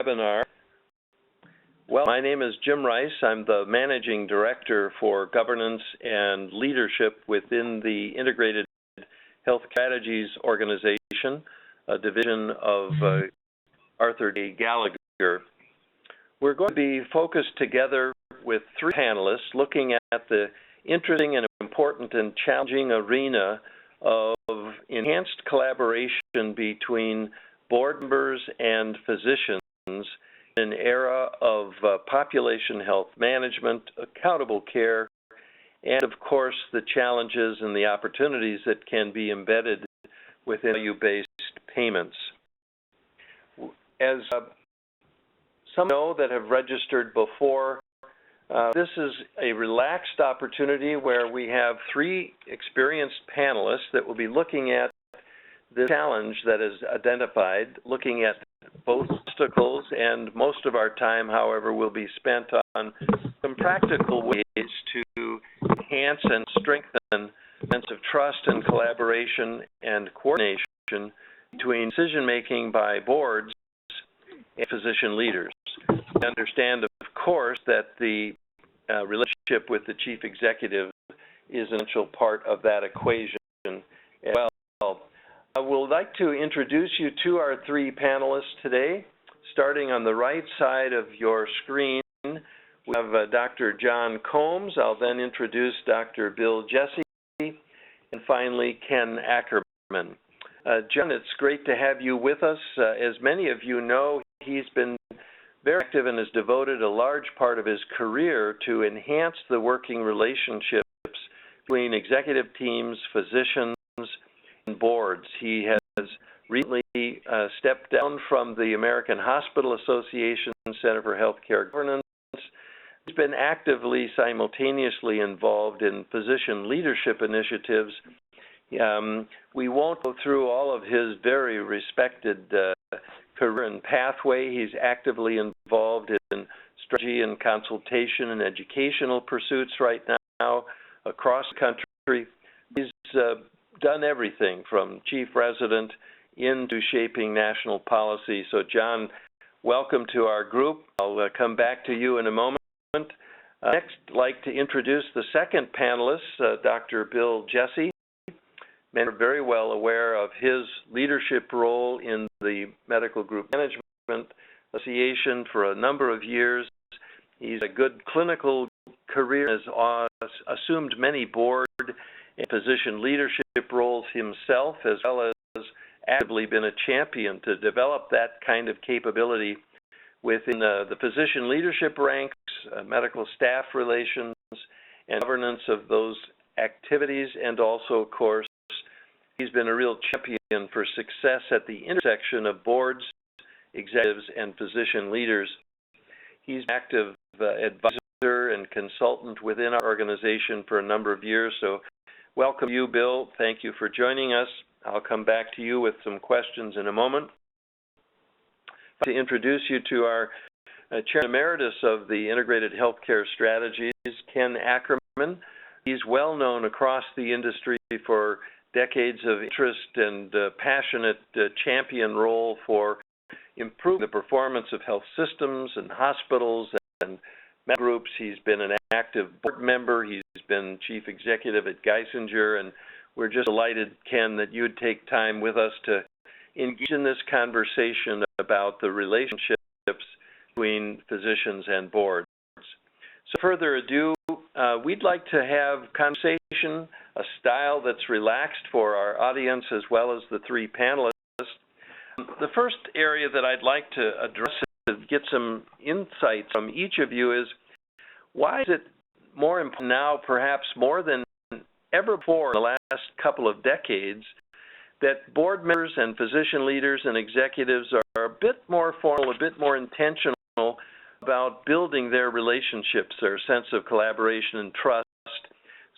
webinar. Well, my name is Jim Rice. I'm the Managing Director for Governance and Leadership within the Integrated Health Strategies Organization, a division of Arthur D. Gallagher. We're going to be focused together with three panelists looking at the interesting and important and challenging arena of enhanced collaboration between board members and physicians in an era of population health management, accountable care, and of course the challenges and the opportunities that can be embedded within value-based payments. As some know that have registered before, this is a relaxed opportunity where we have three experienced panelists that will be looking at the challenge that is identified, looking at both obstacles, and most of our time, however, will be spent on some practical ways to enhance and strengthen a sense of trust and collaboration and coordination between decision-making by boards and physician leaders. We understand, of course, that the relationship with the chief executive is an essential part of that equation as well. I would like to introduce you to our three panelists today. Starting on the right side of your screen, we have Dr. John Combs. I'll then introduce Dr. Bill Jesse, and finally Ken Ackerman. John, it's great to have you with us. As many of you know, he's been very active and has devoted a large part of his career to enhance the working relationships between executive teams, physicians, and boards. He has recently stepped down from the American Hospital Association Center for Healthcare Governance. He's been actively, simultaneously involved in physician leadership initiatives. We won't go through all of his very respected career and pathway. He's actively involved in strategy and consultation and educational pursuits right now across the country. He's done everything from chief resident into shaping national policy. So John, welcome to our group. I'll come back to you in a moment. Next, I'd like to introduce the second panelist, Dr. Bill Jesse. Many are very well aware of his leadership role in the Medical Group Management Association for a number of years. He's a good clinical career, has assumed many board and physician leadership roles himself, as well as actively been a champion to develop that kind of capability within the physician leadership ranks, medical staff relations, and governance of those activities, and also, of course, he's been a real champion for success at the intersection of boards, executives, and physician leaders. He's an active advisor and consultant within our organization for a number of years. So welcome you, Bill. Thank you for joining us. I'll come back to you with some questions in a moment. To introduce you to our Chair Emeritus of the Integrated Healthcare Strategies, Ken Ackerman. He's well known across the industry for decades of interest and passionate champion role for improving the performance of health systems and hospitals and medical groups. He's been an active board member. He's been chief executive at Geisinger, and we're just delighted, Ken, that you would take time with us to engage in this conversation about the relationships between physicians and boards. So further ado, we'd like to have conversation, a style that's relaxed for our audience as well as the three panelists. The first area that I'd like to address to get some insight from each of you is, why is it more important now, perhaps more than ever before in the last couple of decades, that board members and physician leaders and executives are a bit more formal, a bit more intentional about building their relationships, their sense of collaboration and trust.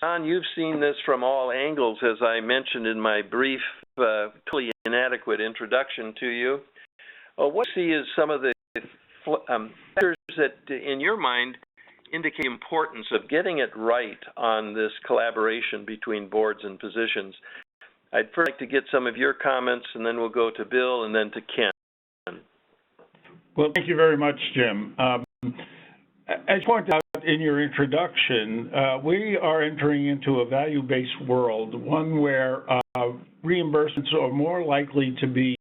John, you've seen this from all angles, as I mentioned in my brief, totally inadequate introduction to you. What do you see as some of the factors that, in your mind, indicate the importance of getting it right on this collaboration between boards and physicians? I'd first like to get some of your comments, and then we'll go to Bill and then to Ken. Well, thank you very much, Jim. As pointed out in your introduction, we are entering into a value-based world, one where reimbursements are more likely to be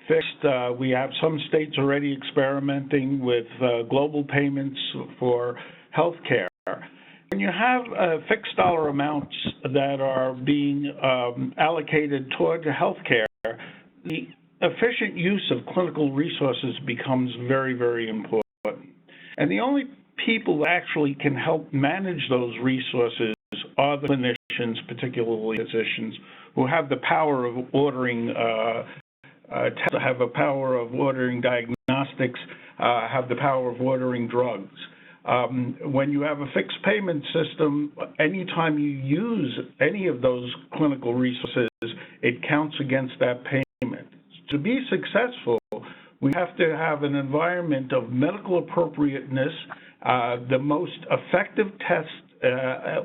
fixed. We have some states already experimenting with global payments for health care. When you have fixed dollar amounts that are being allocated toward health care, the efficient use of clinical resources becomes very, very important. And the only people that actually can help manage those resources are the clinicians, particularly physicians, who have the power of ordering tests, have a power of ordering diagnostics, have the power of ordering drugs. When you have a fixed payment system, anytime you use any of those clinical resources, it counts against that payment. To be successful, we have to have an environment of medical appropriateness, the most effective test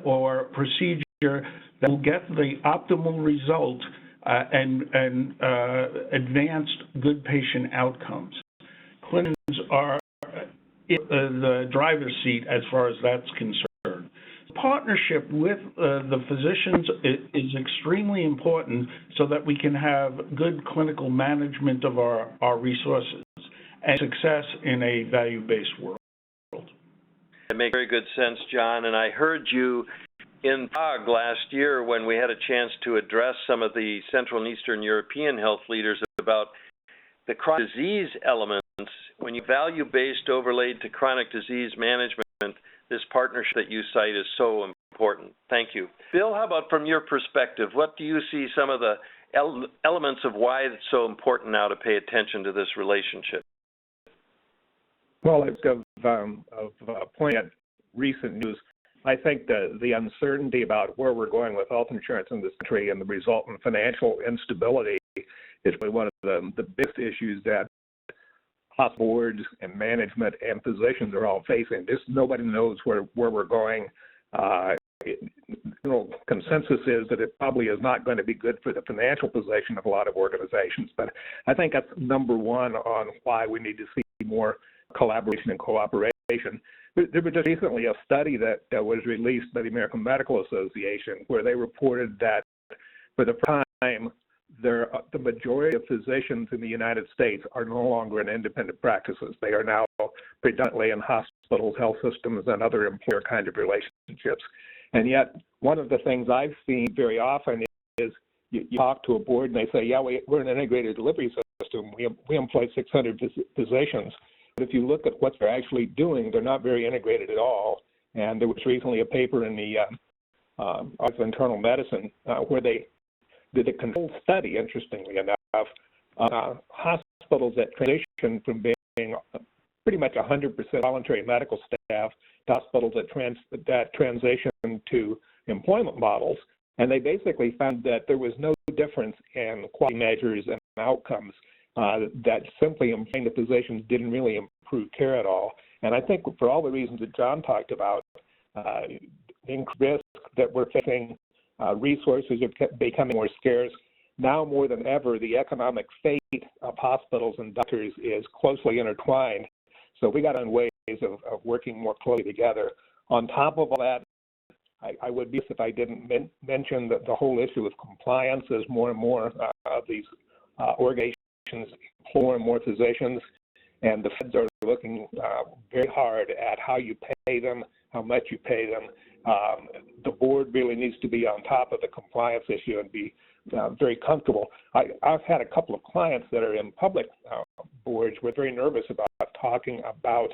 or procedure that will get the optimal result and advanced good patient outcomes. Clinicians are in the driver's seat as far as that's concerned. Partnership with the physicians is extremely important so that we can have good clinical management of our resources and success in a value-based world. That makes very good sense, John, and I heard you in Prague last year when we had a chance to address some of the Central and Eastern European health leaders about the chronic disease elements. When you value-based overlaid to chronic disease management, this partnership that you cite is so important. Thank you. Bill, how about from your perspective, what do you see some of the elements of why it's so important now to pay attention to this relationship? Well, of pointing at recent news, I think the uncertainty about where we're going with health insurance in this country and the resultant financial instability is really one of the biggest issues that hospital boards and management and physicians are all facing. Nobody knows where we're going. Consensus is that it probably is not going to be good for the financial position of a lot of organizations. But I think that's number one on why we need to see more collaboration and cooperation. There was just recently a study that was released by the American Medical Association where they reported that for the first time, the majority of physicians in the United States are no longer in independent practices. They are now predominantly in hospitals, health systems, and other employer kind of relationships. And yet, one of the things I've seen very often is you talk to a board and they say, yeah, we're an integrated delivery system. We employ 600 physicians. But if you look at what they're actually doing, they're not very integrated at all. And there was recently a paper in the Office of Internal Medicine where they did a controlled study, interestingly enough, hospitals that transition from being pretty much 100% voluntary medical staff to hospitals that transition to employment models. And they basically found that there was no difference in quality measures and outcomes, that simply employing the physicians didn't really improve care at all. And I think for all the reasons that John talked about, increased risk that we're facing, resources are becoming more scarce. Now more than ever, the economic fate of hospitals and doctors is closely intertwined. So we got on ways of working more closely together. On top of all that, I would be if I didn't mention that the whole issue of compliance as more and more of these organizations employ more and more physicians, and the feds are looking very hard at how you pay them, how much you pay them. The board really needs to be on top of the compliance issue and be very comfortable. I've had a couple of clients that are in public boards who are very nervous about talking about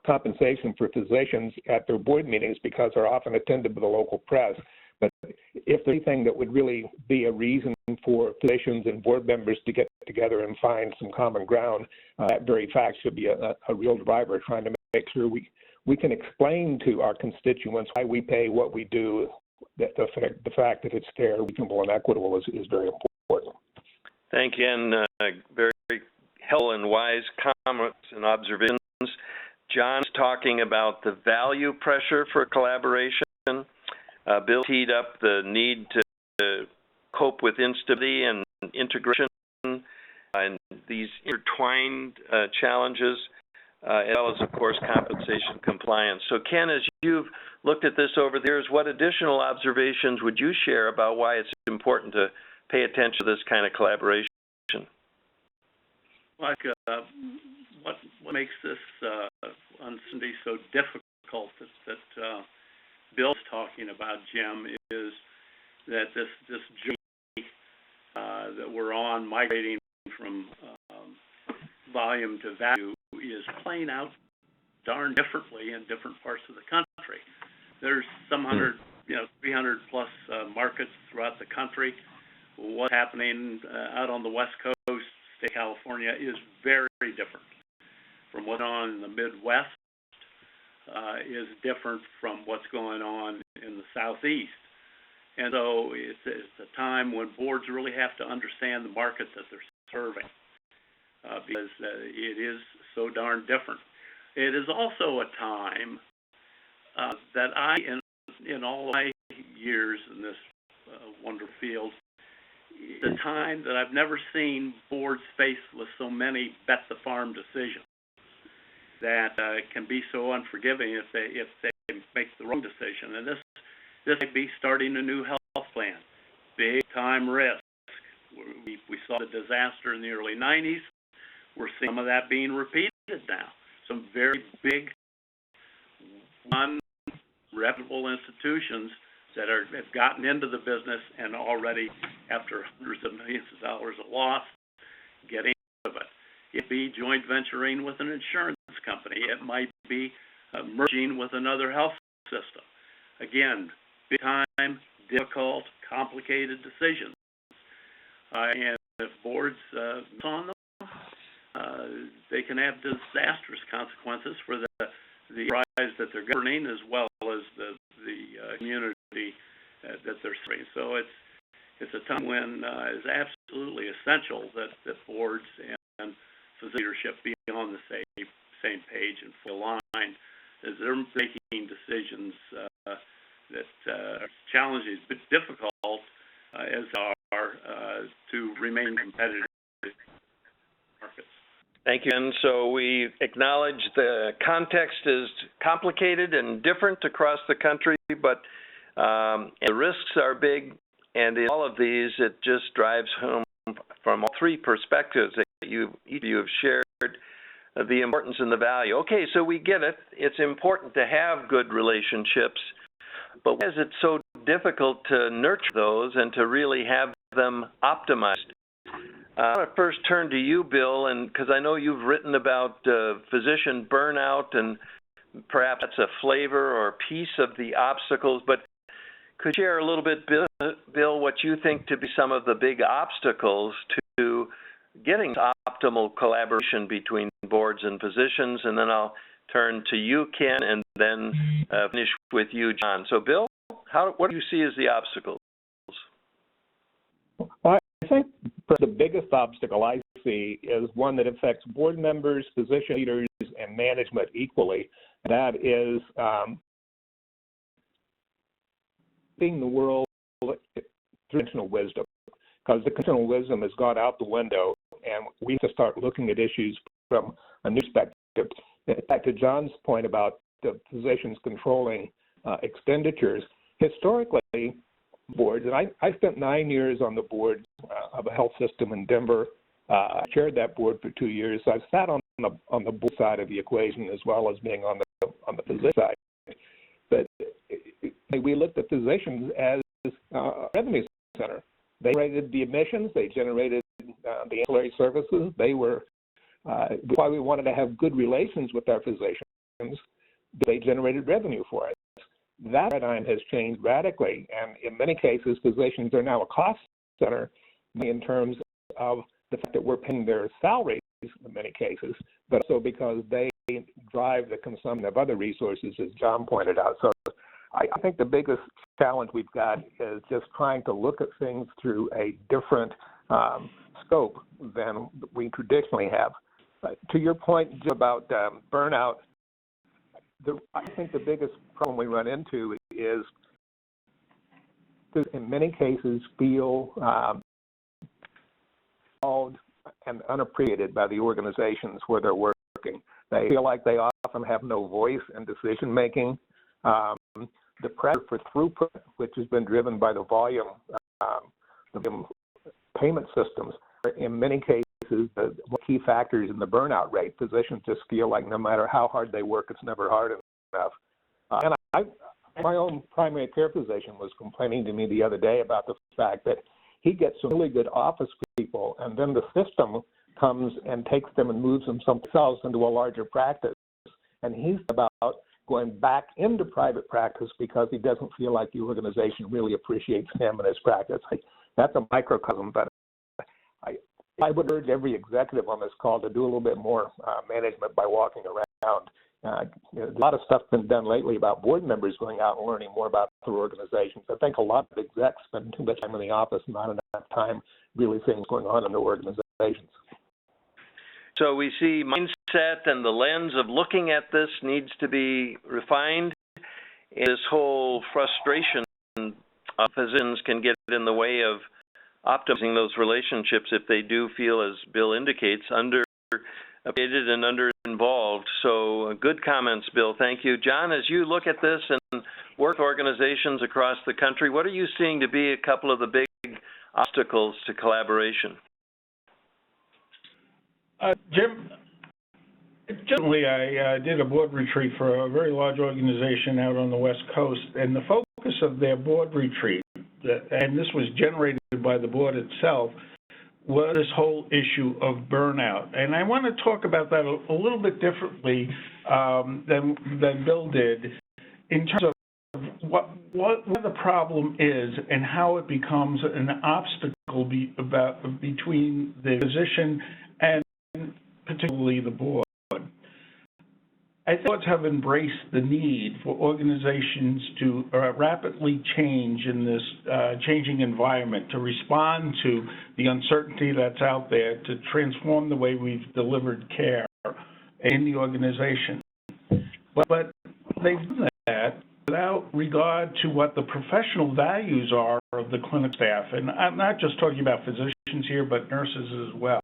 compensation for physicians at their board meetings because they're often attended by the local press. But if there's anything that would really be a reason for physicians and board members to get together and find some common ground, that very fact should be a real driver, trying to make sure we can explain to our constituents why we pay what we do, that the fact that it's fair, reasonable, and equitable is very important. Thank you, and very helpful and wise comments and observations. John's talking about the value pressure for collaboration. Bill teed up the need to cope with instability and integration. And these intertwined challenges, as well as, of course, compensation compliance. So, Ken, as you've looked at this over the years, what additional observations would you share about why it's important to pay attention to this kind of collaboration? Like, what makes this uncertainty so difficult that Bill's talking about, Jim, is that this journey that we're on, migrating from volume to value, is playing out darn differently in different parts of the country. There's some 300 plus markets throughout the country. What's happening out on the West Coast, state of California, is very, very different from what's on in the Midwest, is different from what's going on in the Southeast. And so it's a time when boards really have to understand the market that they're serving, because it is so darn different. It is also a time that I, in all of my years in this wonderful field, the time that I've never seen boards faced with so many bet the farm decisions that can be so unforgiving if they make the wrong decision. And this might be starting a new health plan, big time risk. We saw the disaster in the early 90s. We're seeing some of that being repeated now. Some very big, reputable institutions that have gotten into the business and already, after hundreds of millions of dollars of loss, getting out of it. It be joint venturing with an insurance company. It might be merging with another health system. Again, big time, difficult, complicated decisions. And if boards miss on them, they can have disastrous consequences for the enterprise that they're governing, as well as the community that they're serving. So it's a time when it's absolutely essential that boards and leadership be on the same page and fully aligned as they're making decisions that are challenging but difficult as are to remain competitive in markets. Thank you. And so we acknowledge the context is complicated and different across the country, but the risks are big, and in all of these, it just drives home from all three perspectives that each of you have shared the importance and the value. Okay, so we get it. It's important to have good relationships, but why is it so difficult to nurture those and to really have them optimized? I want to first turn to you, Bill, and because I know you've written about physician burnout, and perhaps that's a flavor or piece of the obstacles, but could you share a little bit, Bill, what you think to be some of the big obstacles to getting optimal collaboration between boards and physicians? And then I'll turn to you, Ken, and then finish with you, John. So, Bill, what do you see as the obstacles? Well, I think the biggest obstacle I see is one that affects board members, physician leaders, and management equally. That is seeing the world through conventional wisdom, because the conventional wisdom has gone out the window, and we have to start looking at issues from a new perspective. Back to John's point about the physicians controlling expenditures, historically, boards, and I spent 9 years on the board of a health system in Denver. I chaired that board for 2 years. So I've sat on the board side of the equation as well as being on the physician side. But we looked at physicians as a revenue center. They generated the admissions. They generated the ancillary services. They were why we wanted to have good relations with our physicians. They generated revenue for us. That paradigm has changed radically, and in many cases, physicians are now a cost center in terms of the fact that we're paying their salaries in many cases, but also because they drive the consumption of other resources, as John pointed out. So I think the biggest challenge we've got is just trying to look at things through a different scope than we traditionally have. To your point about burnout, I think the biggest problem we run into is in many cases feel called and unappreciated by the organizations where they're working. They feel like they often have no voice in decision making. The pressure for throughput, which has been driven by the volume, the payment systems, in many cases, the key factors in the burnout rate. Physicians just feel like no matter how hard they work, it's never hard enough. My own primary care physician was complaining to me the other day about the fact that he gets some really good office people, and then the system comes and takes them and moves them someplace else into a larger practice. And he's about going back into private practice because he doesn't feel like the organization really appreciates him and his practice. That's a microcosm, but I would urge every executive on this call to do a little bit more management by walking around. A lot of stuff's been done lately about board members going out and learning more about their organizations. I think a lot of execs spend too much time in the office and not enough time really seeing what's going on in their organizations. So we see mindset and the lens of looking at this needs to be refined. And this whole frustration of physicians can get in the way of optimizing those relationships if they do feel, as Bill indicates, underappreciated and under-involved. So good comments, Bill. Thank you. John, as you look at this and work with organizations across the country, what are you seeing to be a couple of the big obstacles to collaboration? Jim, generally I did a board retreat for a very large organization out on the West Coast, and the focus of their board retreat, and this was generated by the board itself, was this whole issue of burnout. And I want to talk about that a little bit differently than Bill did in terms of what the problem is and how it becomes an obstacle between the physician and particularly the board. I think boards have embraced the need for organizations to rapidly change in this changing environment, to respond to the uncertainty that's out there, to transform the way we've delivered care in the organization. But they've done that without regard to what the professional values are of the clinic staff. And I'm not just talking about physicians here, but nurses as well.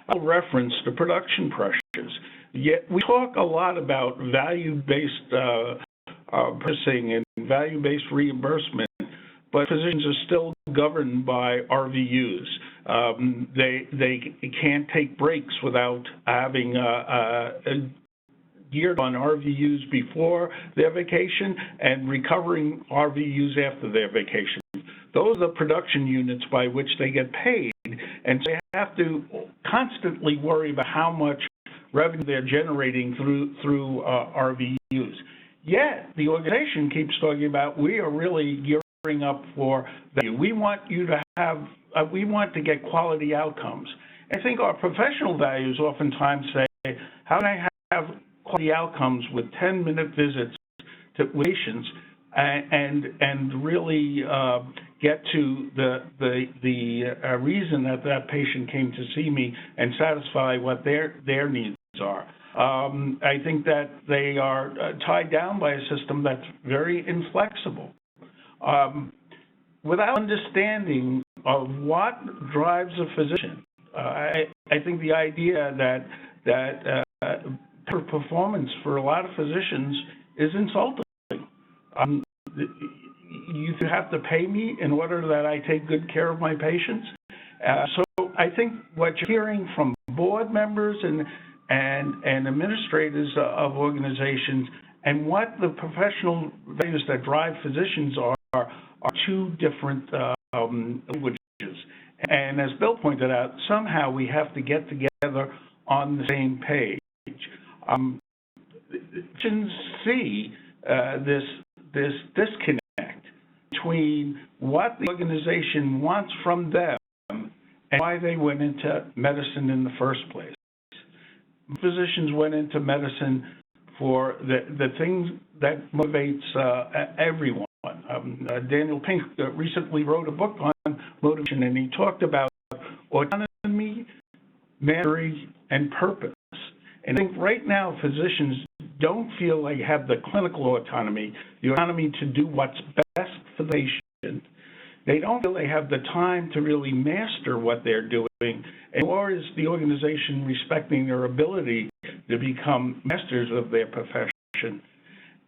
I'll reference the production pressures. Yet we talk a lot about value-based pricing and value-based reimbursement, but physicians are still governed by RVUs. They can't take breaks without having geared on RVUs before their vacation and recovering RVUs after their vacation. Those are the production units by which they get paid, and so they have to constantly worry about how much revenue they're generating through RVUs. Yet the organization keeps talking about, we are really gearing up for value. We want you to have, we want to get quality outcomes. I think our professional values oftentimes say, how can I have quality outcomes with 10-minute visits to patients and really get to the reason that patient came to see me and satisfy what their needs are. I think that they are tied down by a system that's very inflexible. Without understanding of what drives a physician, I think the idea that performance for a lot of physicians is insulting. You have to pay me in order that I take good care of my patients. So I think what you're hearing from board members and administrators of organizations and what the professional values that drive physicians are two different languages. And as Bill pointed out, somehow we have to get together on the same page. Physicians see this disconnect between what the organization wants from them and why they went into medicine in the first place. Physicians went into medicine for the things that motivates everyone. Daniel Pink recently wrote a book on motivation, and he talked about autonomy, memory, and purpose. And I think right now physicians don't feel like they have the clinical autonomy, the autonomy to do what's best for the patient, they don't feel they have the time to really master what they're doing, nor is the organization respecting their ability to become masters of their profession.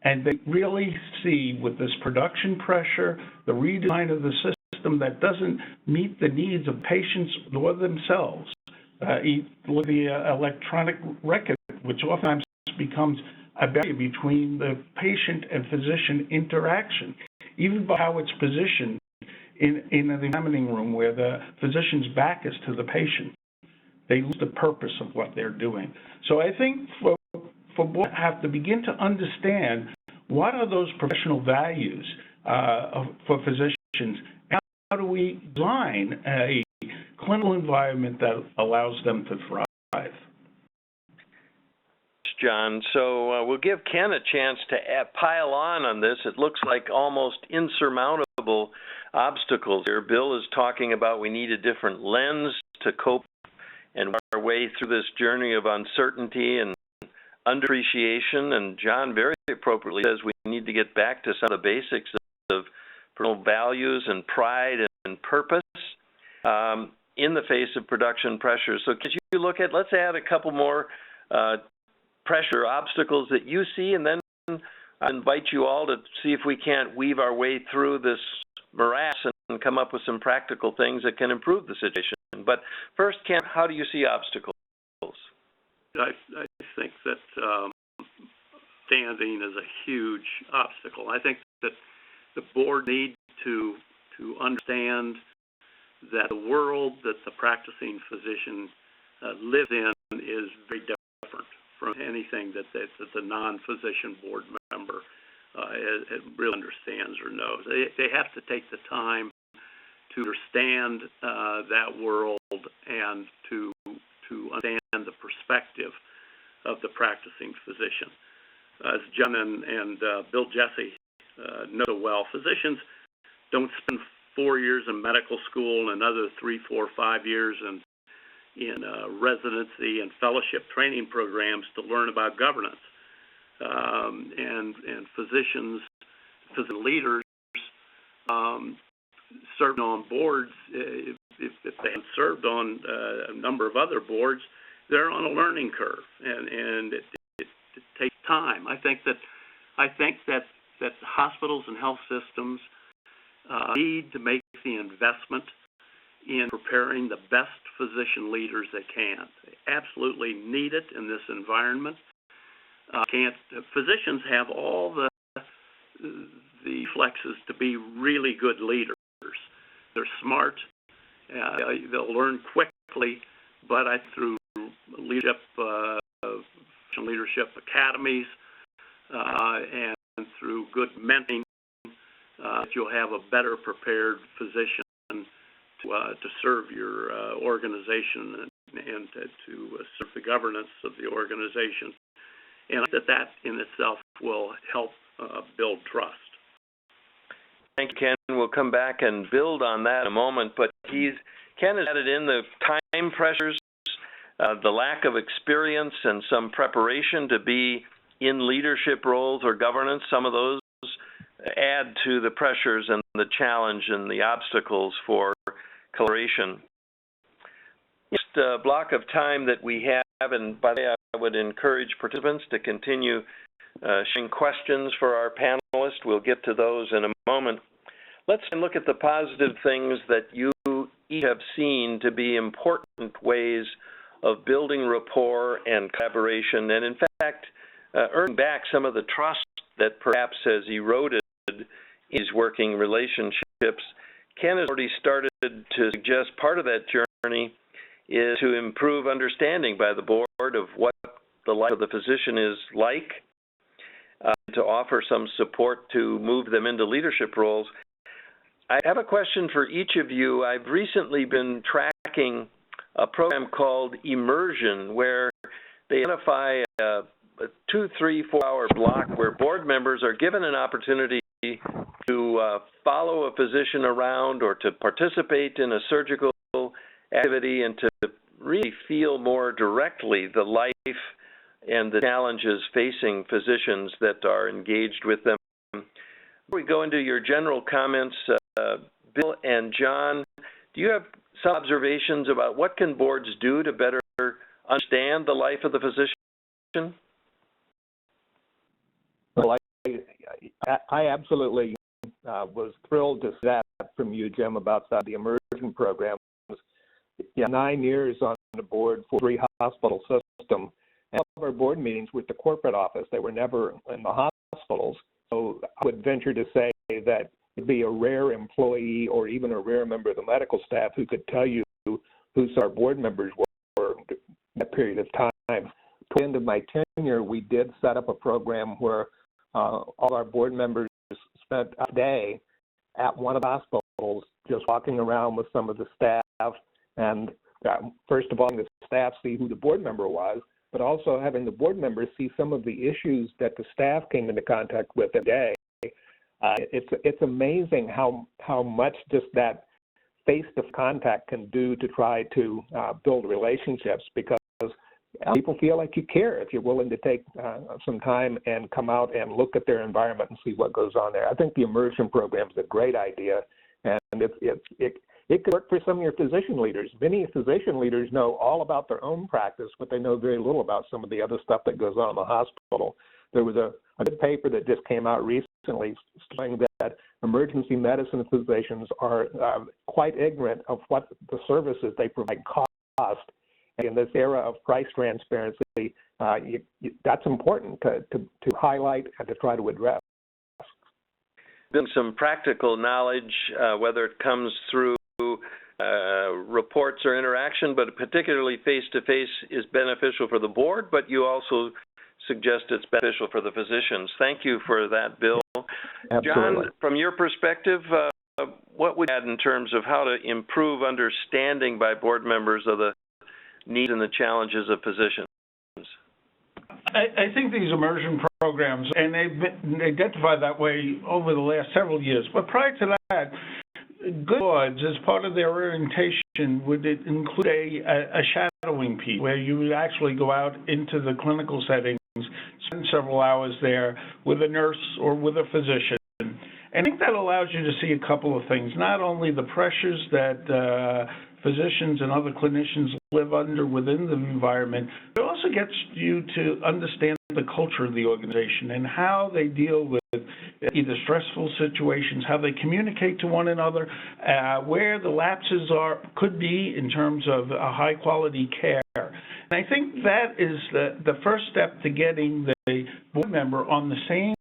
And they really see with this production pressure, the redesign of the system that doesn't meet the needs of patients or themselves. Look at the electronic record, which oftentimes becomes a barrier between the patient and physician interaction, even by how it's positioned in an examining room where the physician's back is to the patient. They lose the purpose of what they're doing. So I think for boards have to begin to understand what are those professional values for physicians, and how do we design a clinical environment that allows them to thrive. John. So we'll give Ken a chance to pile on this. It looks like almost insurmountable obstacles here. Bill is talking about we need a different lens to cope and work our way through this journey of uncertainty and underappreciation. And John very appropriately says we need to get back to some of the basics of personal values and pride and purpose in the face of production pressure. So could you look at, let's add a couple more pressure obstacles that you see, and then I invite you all to see if we can't weave our way through this morass and come up with some practical things that can improve the situation. But first, Ken, how do you see obstacles? I think that standing is a huge obstacle. I think that the board needs to understand that the world that the practicing physician lives in is very different from anything that the non-physician board member really understands or knows. They have to take the time to understand that world and to understand the perspective of the practicing physician. As John and Bill Jesse know so well, physicians don't spend 4 years in medical school and another 3, 4, 5 years in residency and fellowship training programs to learn about governance. And physician leaders served on boards, if they have served on a number of other boards, they're on a learning curve, and it takes time. I think that hospitals and health systems need to make the investment in preparing the best physician leaders they can. They absolutely need it in this environment. Physicians have all the flexes to be really good leaders. They're smart. They'll learn quickly, but through leadership academies and through good mentoring, you'll have a better prepared physician to serve your organization and to serve the governance of the organization. And that in itself will help build trust. Thank you, Ken. We'll come back and build on that in a moment, but Ken has added in the time pressures, the lack of experience and some preparation to be in leadership roles or governance. Some of those add to the pressures and the challenge and the obstacles for collaboration. Next block of time that we have, and by the way, I would encourage participants to continue sharing questions for our panelists. We'll get to those in a moment. Let's look at the positive things that you each have seen to be important ways of building rapport and collaboration, and in fact, earning back some of the trust that perhaps has eroded in these working relationships. Ken has already started to suggest part of that journey is to improve understanding by the board of what the life of the physician is like, to offer some support to move them into leadership roles. I have a question for each of you. I've recently been tracking a program called Immersion, where they identify a 2, 3, 4 hour block where board members are given an opportunity to follow a physician around or to participate in a surgical activity and to really feel more directly the life and the challenges facing physicians that are engaged with them. Before we go into your general comments, Bill and John, do you have some observations about what can boards do to better understand the life of the physician? Well, I absolutely was thrilled to see that from you, Jim, about the immersion programs. 9 years on the board for 3 hospital systems. And all of our board meetings were at the corporate office. They were never in the hospitals. So I would venture to say that it'd be a rare employee or even a rare member of the medical staff who could tell you who our board members were in that period of time. Toward the end of my tenure, we did set up a program where all our board members spent a day at one of the hospitals just walking around with some of the staff and first of all, the staff see who the board member was, but also having the board members see some of the issues that the staff came into contact with every day. It's amazing how much just that face-to-face contact can do to try to build relationships, because people feel like you care if you're willing to take some time and come out and look at their environment and see what goes on there. I think the immersion program is a great idea, and it could work for some of your physician leaders. Many physician leaders know all about their own practice, but they know very little about some of the other stuff that goes on in the hospital. There was a good paper that just came out recently saying that emergency medicine physicians are quite ignorant of what the services they provide cost. And in this era of price transparency, that's important to highlight and to try to address. Some practical knowledge, whether it comes through reports or interaction, but particularly face-to-face is beneficial for the board, but you also suggest it's beneficial for the physicians. Thank you for that, Bill. Absolutely. John, from your perspective, what would you add in terms of how to improve understanding by board members of the needs and the challenges of physicians? I think these immersion programs, and they've been identified that way over the last several years, but prior to that, good boards, as part of their orientation, would include a shadowing piece where you would actually go out into the clinical settings, spend several hours there with a nurse or with a physician. And I think that allows you to see a couple of things, not only the pressures that physicians and other clinicians live under within the environment, but it also gets you to understand the culture of the organization and how they deal with either stressful situations, how they communicate to one another, where the lapses could be in terms of a high-quality care. And I think that is the first step to getting the board member on the same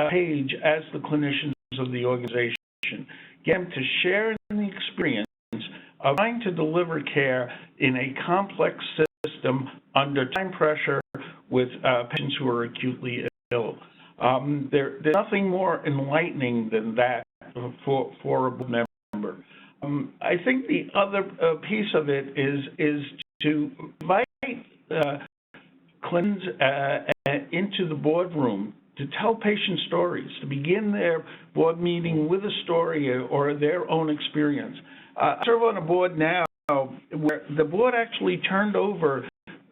page as the clinicians of the organization. Get them to share in the experience of trying to deliver care in a complex system under time pressure with patients who are acutely ill. There's nothing more enlightening than that for a board member. I think the other piece of it is to invite clinicians into the boardroom to tell patient stories, to begin their board meeting with a story or their own experience. I serve on a board now where the board actually turned over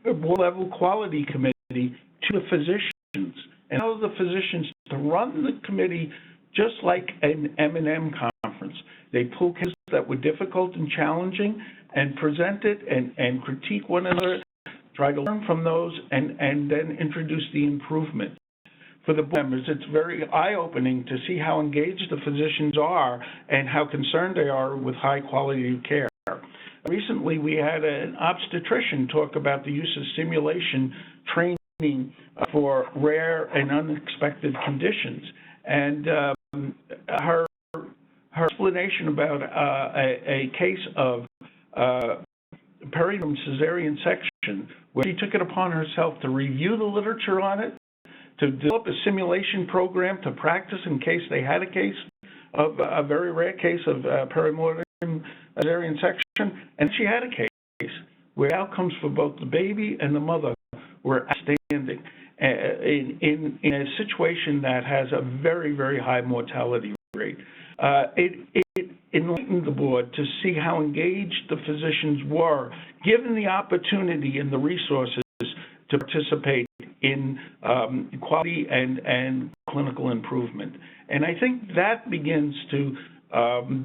a board-level quality committee to the physicians and allow the physicians to run the committee just like an M&M conference. They pull cases that were difficult and challenging and present it and critique one another, try to learn from those, and then introduce the improvement. For the board members, it's very eye-opening to see how engaged the physicians are and how concerned they are with high quality of care. Recently, we had an obstetrician talk about the use of simulation training for rare and unexpected conditions. And her explanation about a case of perineum cesarean section, where she took it upon herself to review the literature on it, to develop a simulation program to practice in case they had a case of a very rare case of perineum cesarean section, and she had a case where outcomes for both the baby and the mother were outstanding in a situation that has a very, very high mortality rate. It enlightened the board to see how engaged the physicians were, given the opportunity and the resources to participate in quality and clinical improvement. And I think that begins to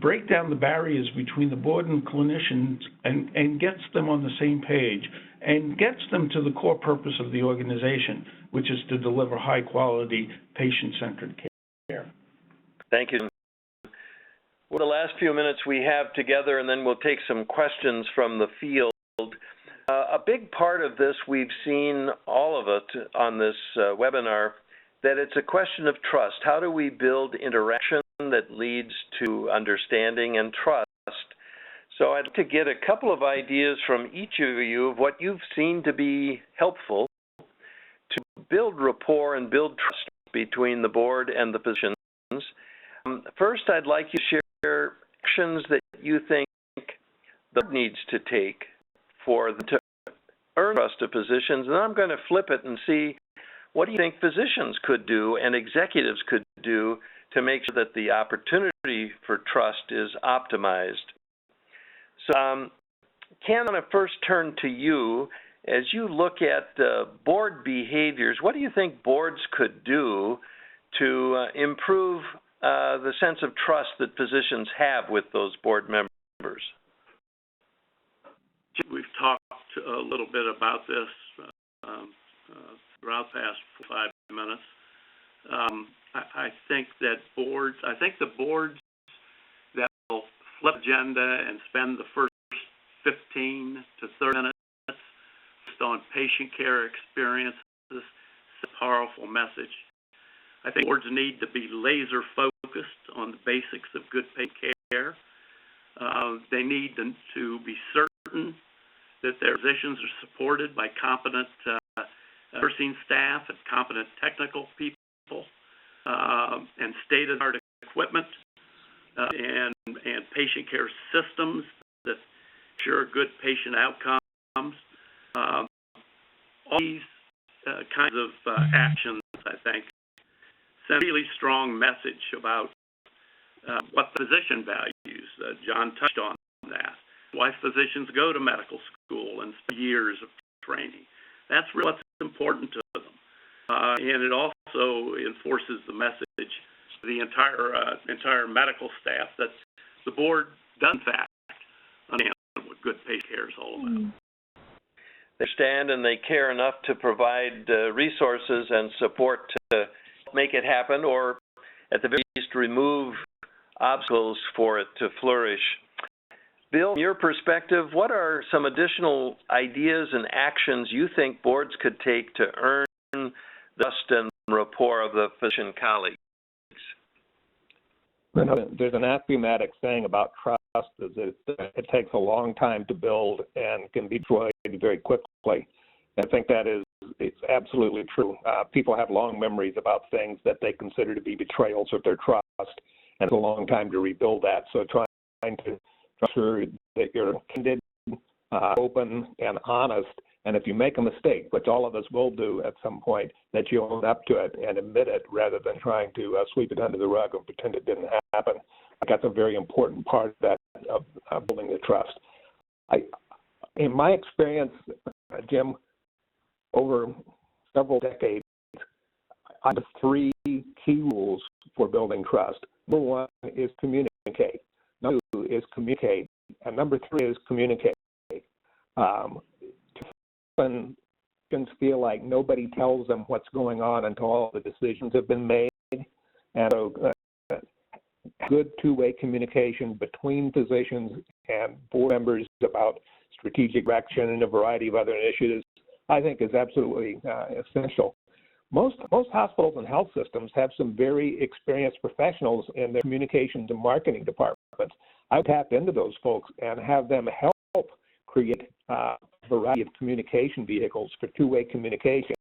break down the barriers between the board and clinicians and gets them on the same page and gets them to the core purpose of the organization, which is to deliver high-quality, patient-centered care. Thank you. Well, the last few minutes we have together, and then we'll take some questions from the field. A big part of this, we've seen all of it on this webinar, that it's a question of trust. How do we build interaction that leads to understanding and trust? So I'd like to get a couple of ideas from each of you of what you've seen to be helpful to build rapport and build trust between the board and the physicians. First, I'd like you to share actions that you think the board needs to take for them to earn trust of physicians, and I'm going to flip it and see what do you think physicians could do and executives could do to make sure that the opportunity for trust is optimized. So, Ken, I'm going to first turn to you. As you look at board behaviors, what do you think boards could do to improve the sense of trust that physicians have with those board members? We've talked a little bit about this throughout the past 5 minutes. I think that the boards that will flip agenda and spend the first 15 to 30 minutes on patient care experiences is a powerful message. I think boards need to be laser focused on the basics of good patient care. They need to be certain that their physicians are supported by competent nursing staff and competent technical people and state-of-the-art equipment and patient care systems that ensure good patient outcomes. All these kinds of actions, I think, send a really strong message about what the physician values. John touched on that. Why physicians go to medical school and spend years of training. That's really what's important to them. And it also enforces the message to the entire medical staff that the board does, in fact, understand what good patient care is all about. They understand and they care enough to provide resources and support to make it happen, or at the very least remove obstacles for it to flourish. Bill, from your perspective, what are some additional ideas and actions you think boards could take to earn the trust and rapport of the physician colleagues? There's an axiomatic saying about trust is that it takes a long time to build and can be destroyed very quickly. I think it's absolutely true. People have long memories about things that they consider to be betrayals of their trust, and it's a long time to rebuild that. So trying to ensure that you're candid, open, and honest, and if you make a mistake, which all of us will do at some point, that you own up to it and admit it rather than trying to sweep it under the rug or pretend it didn't happen. I think that's a very important part of that, of building the trust. In my experience, Jim, over several decades, I have 3 key rules for building trust. Number 1 is communicate. Number 2 is communicate. And number 3 is communicate. Often patients feel like nobody tells them what's going on until all the decisions have been made. And so good two-way communication between physicians and board members about strategic direction and a variety of other initiatives, I think, is absolutely essential. Most hospitals and health systems have some very experienced professionals in their communications and marketing departments. I've tapped into those folks and have them help create a variety of communication vehicles for two-way communication,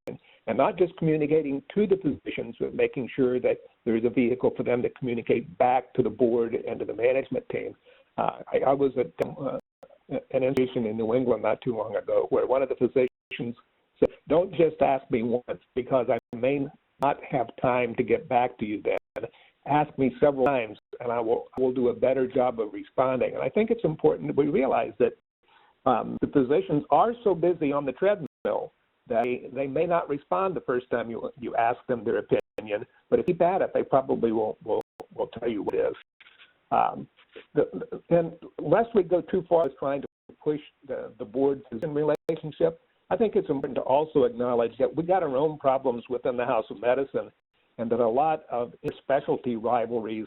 and not just communicating to the physicians, but making sure that there's a vehicle for them to communicate back to the board and to the management team. I was at an institution in New England not too long ago where one of the physicians said, "Don't just ask me once because I may not have time to get back to you then. Ask me several times and I will do a better job of responding." And I think it's important that we realize that the physicians are so busy on the treadmill that they may not respond the first time you ask them their opinion, but if you keep at it, they probably will tell you what it is. And lest we go too far as trying to push the board's relationship, I think it's important to also acknowledge that we got our own problems within the House of Medicine, and that a lot of specialty rivalries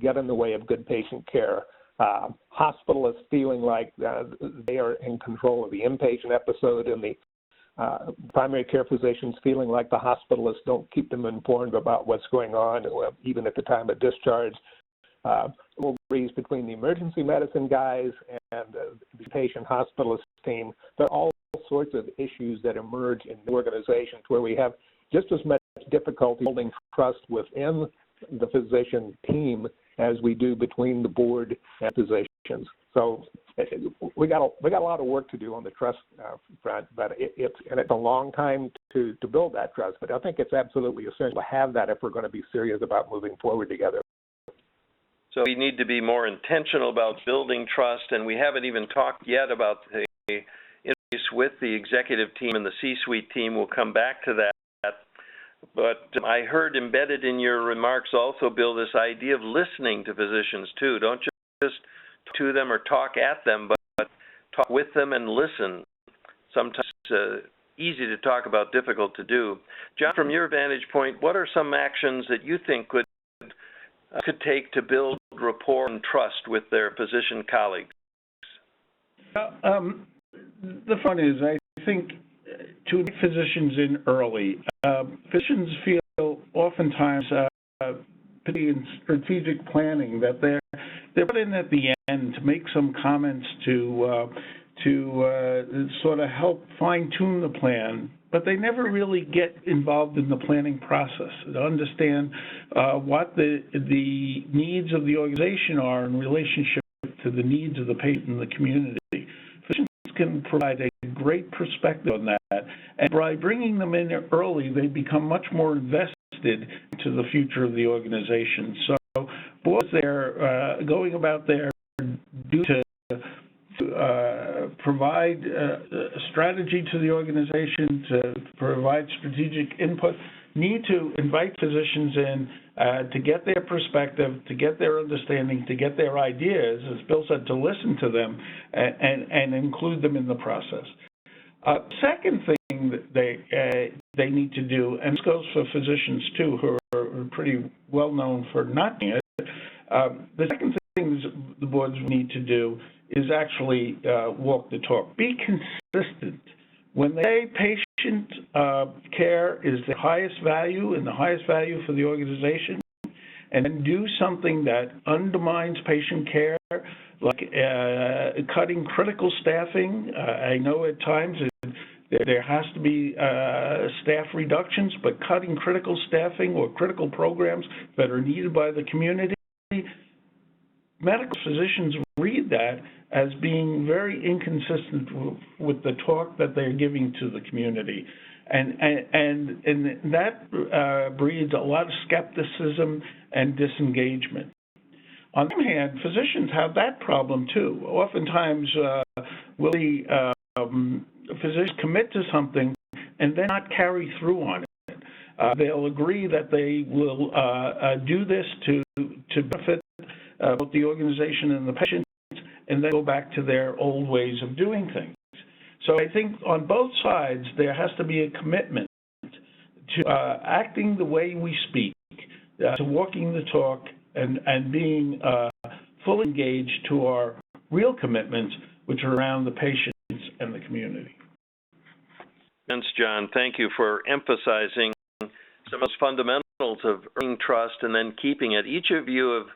get in the way of good patient care. Hospitalists feeling like they are in control of the inpatient episode, and the primary care physicians feeling like the hospitalists don't keep them informed about what's going on, even at the time of discharge. Rivalries between the emergency medicine guys and the patient hospitalist team. There are all sorts of issues that emerge in the organizations where we have just as much difficulty building trust within the physician team as we do between the board and physicians. So we got a lot of work to do on the trust front, but it's a long time to build that trust. But I think it's absolutely essential to have that if we're going to be serious about moving forward together. So we need to be more intentional about building trust, and we haven't even talked yet about the interface with the executive team and the C-suite team. We'll come back to that. But I heard embedded in your remarks also, Bill, this idea of listening to physicians too. Don't just talk to them or talk at them, but talk with them and listen. Sometimes easy to talk about, difficult to do. John, from your vantage point, what are some actions that you think could take to build rapport and trust with their physician colleagues? The fun is, I think, to get physicians in early. Physicians feel oftentimes, particularly in strategic planning, that they're put in at the end to make some comments to sort of help fine-tune the plan, but they never really get involved in the planning process to understand what the needs of the organization are in relationship to the needs of the patient and the community. Physicians can provide a great perspective on that, and by bringing them in early, they become much more invested into the future of the organization. So boards, they're going about their duty to provide a strategy to the organization, to provide strategic input, need to invite physicians in to get their perspective, to get their understanding, to get their ideas, as Bill said, to listen to them and include them in the process. Second thing that they need to do, and this goes for physicians too, who are pretty well known for not doing it, the second thing the boards need to do is actually walk the talk. Be consistent. When they say patient care is the highest value and the highest value for the organization, and then do something that undermines patient care, like cutting critical staffing. I know at times there has to be staff reductions, but cutting critical staffing or critical programs that are needed by the community, medical physicians read that as being very inconsistent with the talk that they're giving to the community. And that breeds a lot of skepticism and disengagement. On the other hand, physicians have that problem too. Oftentimes, physicians commit to something and then not carry through on it. They'll agree that they will do this to benefit both the organization and the patient, and then go back to their old ways of doing things. So I think on both sides there has to be a commitment to acting the way we speak, to walking the talk, and being fully engaged to our real commitments, which are around the patients and the community. Thanks, John. Thank you for emphasizing some of those fundamentals of earning trust and then keeping it. Each of you have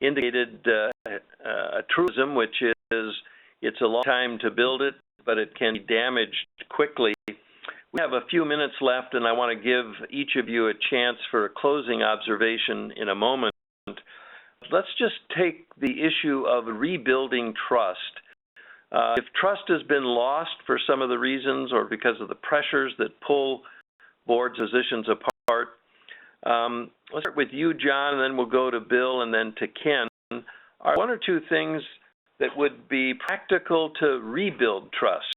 indicated a truism, which is it's a long time to build it, but it can be damaged quickly. We have a few minutes left, and I want to give each of you a chance for a closing observation in a moment. Let's just take the issue of rebuilding trust. If trust has been lost for some of the reasons or because of the pressures that pull boards, physicians apart, let's start with you, John, and then we'll go to Bill and then to Ken. Are one or two things that would be practical to rebuild trust?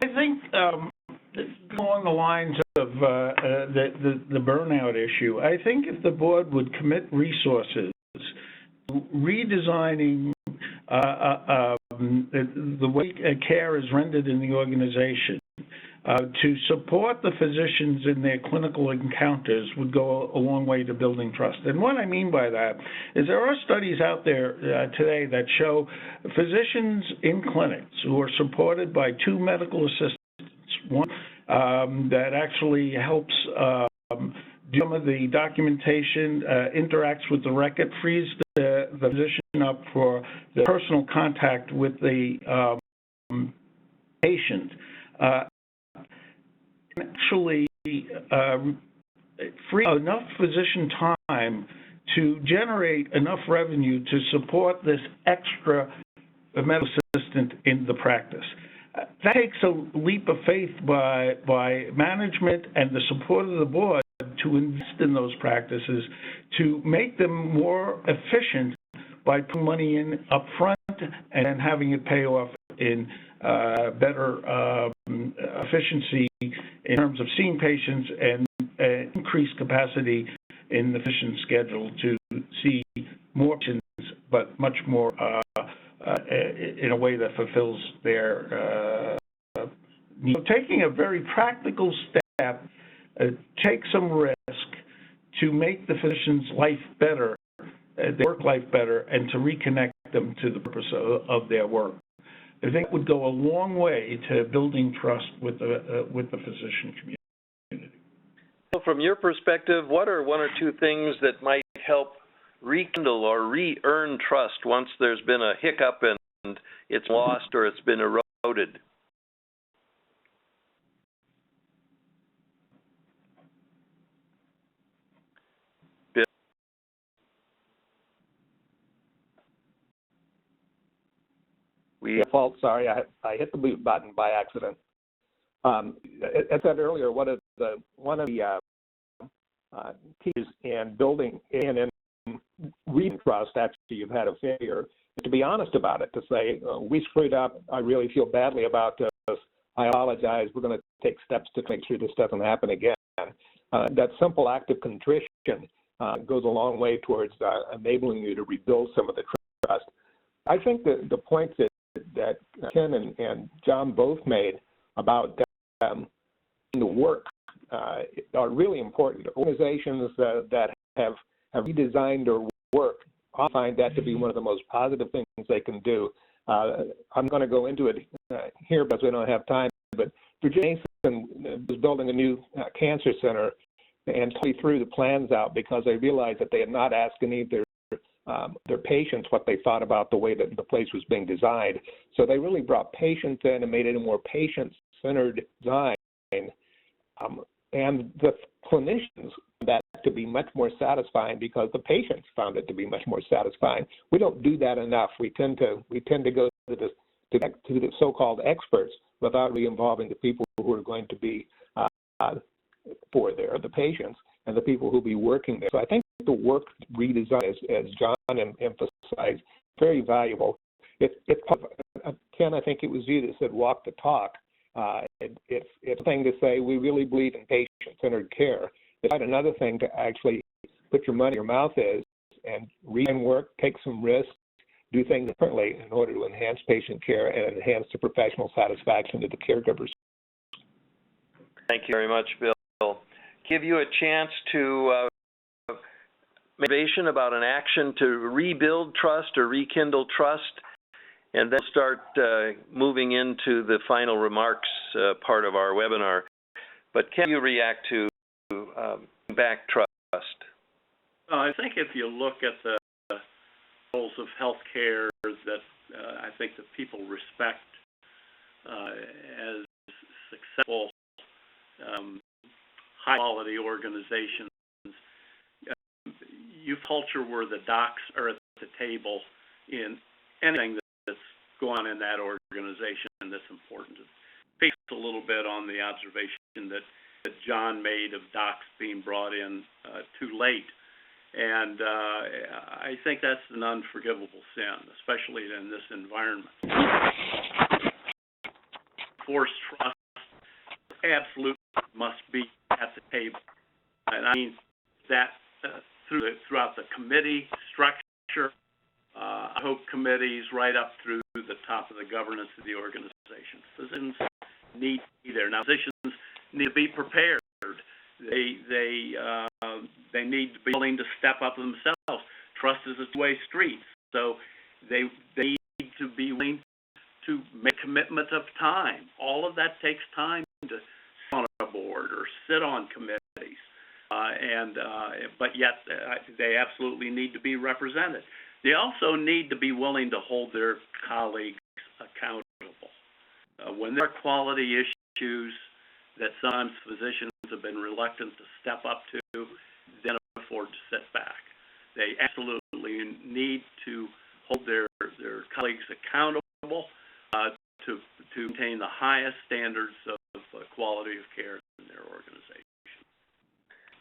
I think along the lines of the burnout issue, I think if the board would commit resources redesigning the way care is rendered in the organization to support the physicians in their clinical encounters would go a long way to building trust. And what I mean by that is there are studies out there today that show physicians in clinics who are supported by two medical assistants, one that actually helps do some of the documentation, interacts with the record, frees the physician up for the personal contact with the patient, actually free enough physician time to generate enough revenue to support this extra medical assistant in the practice. That takes a leap of faith by management and the support of the board to invest in those practices to make them more efficient by putting money in up front and then having it pay off in better efficiency in terms of seeing patients and increased capacity in the physician schedule to see more patients, but much more in a way that fulfills their needs. So taking a very practical step, take some risk to make the physician's life better, their work life better, and to reconnect them to the purpose of their work. I think it would go a long way to building trust with the physician community. So from your perspective, what are one or two things that might help rekindle or re-earn trust once there's been a hiccup and it's lost or it's been eroded? Sorry, I hit the mute button by accident. As I said earlier, one of the keys in building and in reading trust after you've had a failure is to be honest about it, to say, we screwed up, I really feel badly about this, I apologize, we're going to take steps to make sure this doesn't happen again. That simple act of contrition goes a long way towards enabling you to rebuild some of the trust. I think that the points that Ken and John both made about the work are really important. Organizations that have redesigned their work, I find that to be one of the most positive things they can do. I'm going to go into it here because we don't have time, but Virginia was building a new cancer center and threw the plans out because they realized that they had not asked any of their patients what they thought about the way that the place was being designed. So they really brought patients in and made it a more patient-centered design. And the clinicians found that to be much more satisfying because the patients found it to be much more satisfying. We don't do that enough. We tend to go to the so-called experts without really involving the people who are going to be the patients and the people who will be working there. So I think the work redesign, as John emphasized, very valuable. Ken, I think it was you that said walk the talk. It's a thing to say we really believe in patient-centered care. It's another thing to actually put your money where your mouth is and redesign work, take some risks, do things differently in order to enhance patient care and enhance the professional satisfaction of the caregivers. Thank you very much, Bill. Give you a chance to motivation about an action to rebuild trust or rekindle trust, and then start moving into the final remarks part of our webinar. But can you react to back trust? I think if you look at the goals of healthcare that I think that people respect as successful, high-quality organizations, you culture where the docs are at the table in anything that's going on in that organization that's important. It speaks a little bit on the observation that John made of docs being brought in too late. And I think that's an unforgivable sin, especially in this environment. Forced trust absolutely must be at the table. And I mean that throughout the committee structure, ad hoc committees right up through the top of the governance of the organization. Physicians need to be there. Now, physicians need to be prepared. They need to be willing to step up themselves. Trust is a two-way street, so they need to be willing to make commitment of time. All of that takes time to sit on a board or sit on committees, but yet they absolutely need to be represented. They also need to be willing to hold their colleagues accountable. When there are quality issues that sometimes physicians have been reluctant to step up to, they can't afford to sit back. They absolutely need to hold their colleagues accountable to maintain the highest standards of quality of care in their organization.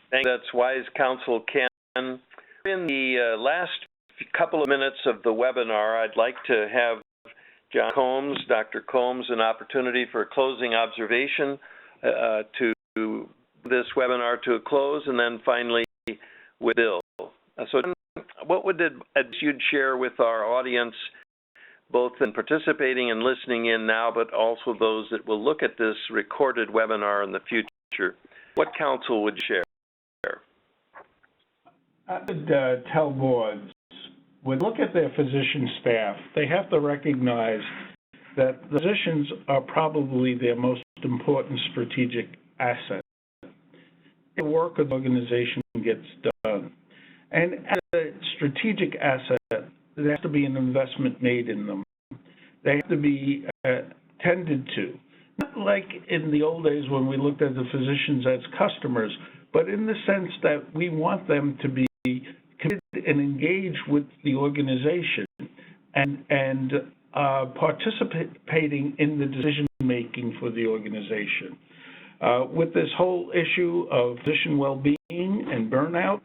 Thank you. That's wise counsel, Ken. In the last couple of minutes of the webinar, I'd like to have John Combs, Dr. Combs, an opportunity for a closing observation to this webinar to a close, and then finally with Bill. So what would you'd share with our audience, both in participating and listening in now, but also those that will look at this recorded webinar in the future? What counsel would you share? I would tell boards, when look at their physician staff, they have to recognize that physicians are probably their most important strategic asset. The work of the organization gets done. And as a strategic asset, there has to be an investment made in them. They have to be tended to. Not like in the old days when we looked at the physicians as customers, but in the sense that we want them to be committed and engaged with the organization and participating in the decision-making for the organization. With this whole issue of physician well-being and burnout,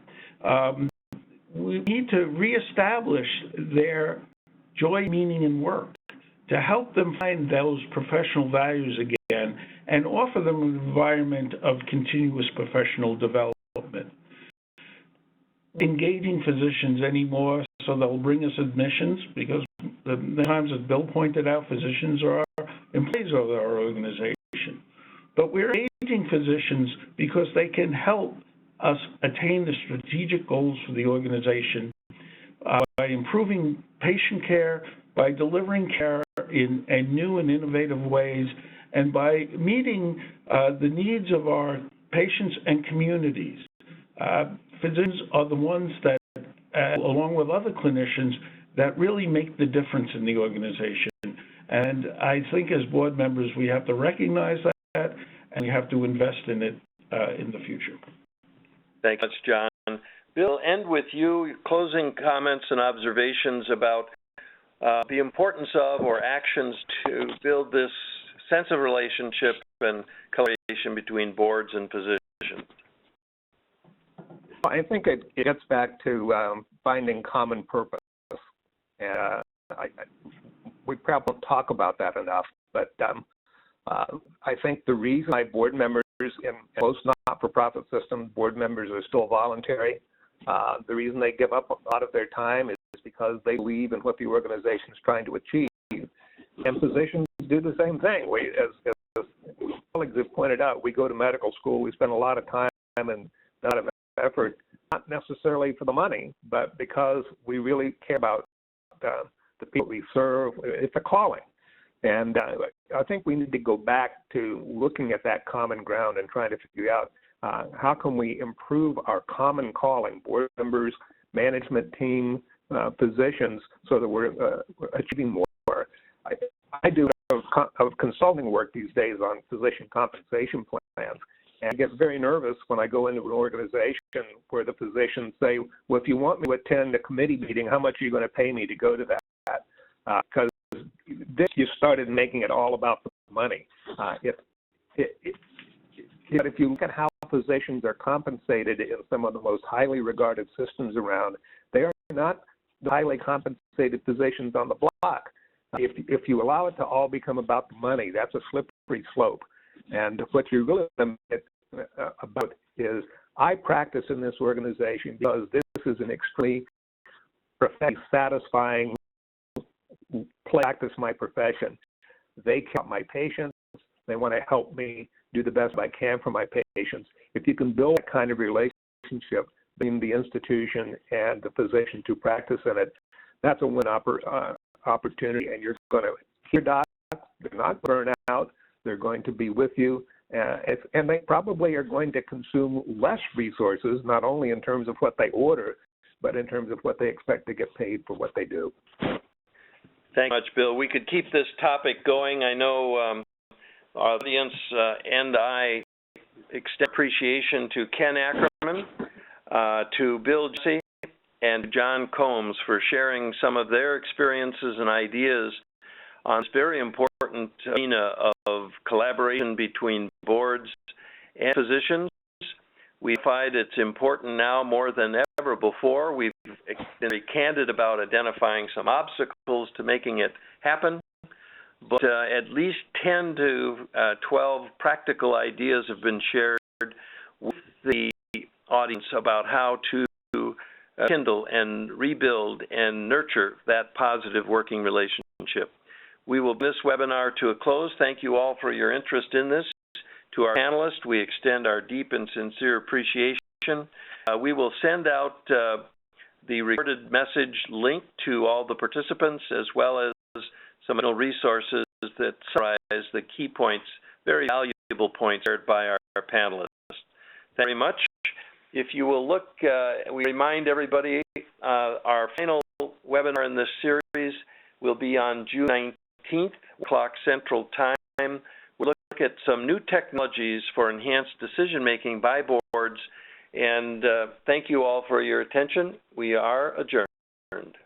we need to reestablish their joy, meaning, and work to help them find those professional values again and offer them an environment of continuous professional development. Engaging physicians anymore so they'll bring us admissions, because the times, as Bill pointed out, physicians are employees of our organization. But we're engaging physicians because they can help us attain the strategic goals for the organization by improving patient care, by delivering care in new and innovative ways, and by meeting the needs of our patients and communities. Physicians are the ones that, along with other clinicians, that really make the difference in the organization. And I think as board members, we have to recognize that, and we have to invest in it in the future. Thanks much, John. Bill, end with you, closing comments and observations about the importance of or actions to build this sense of relationship and collaboration between boards and physicians. I think it gets back to finding common purpose. And we probably don't talk about that enough, but I think the reason why board members in most not-for-profit systems, board members are still voluntary. The reason they give up a lot of their time is because they believe in what the organization is trying to achieve. And physicians do the same thing. As colleagues have pointed out, we go to medical school, we spend a lot of time and a lot of effort, not necessarily for the money, but because we really care about the people we serve. It's a calling. And I think we need to go back to looking at that common ground and trying to figure out how can we improve our common calling, board members, management team, physicians, so that we're achieving more. I do consulting work these days on physician compensation plans, and I get very nervous when I go into an organization where the physicians say, well, if you want me to attend a committee meeting, how much are you going to pay me to go to that? Because you started making it all about the money. If you look at how physicians are compensated in some of the most highly regarded systems around, they are not the highly compensated physicians on the block. If you allow it to all become about the money, that's a slippery slope. And what you're really about is, I practice in this organization because this is an extremely satisfying practice my profession. They care about my patients. They want to help me do the best I can for my patients. If you can build that kind of relationship between the institution and the physician to practice in it, that's a win opportunity, and you're going to hear docs. They're not burn out. They're going to be with you, and they probably are going to consume less resources, not only in terms of what they order, but in terms of what they expect to get paid for what they do. Thank you much, Bill. We could keep this topic going. I know our audience and I extend appreciation to Ken Ackerman, to Bill Jesse, and John Combs for sharing some of their experiences and ideas on this very important arena of collaboration between boards and physicians. We find it's important now more than ever before. We've been very candid about identifying some obstacles to making it happen, but at least 10 to 12 practical ideas have been shared with the audience about how to kindle and rebuild and nurture that positive working relationship. We will bring this webinar to a close. Thank you all for your interest in this. To our panelists, we extend our deep and sincere appreciation. We will send out the recorded message link to all the participants, as well as some additional resources that summarize the key points, very valuable points shared by our panelists. Thank you very much. If you will look, we remind everybody, our final webinar in this series will be on June 19th, 1:00 Central Time. We'll look at some new technologies for enhanced decision-making by boards. And thank you all for your attention. We are adjourned.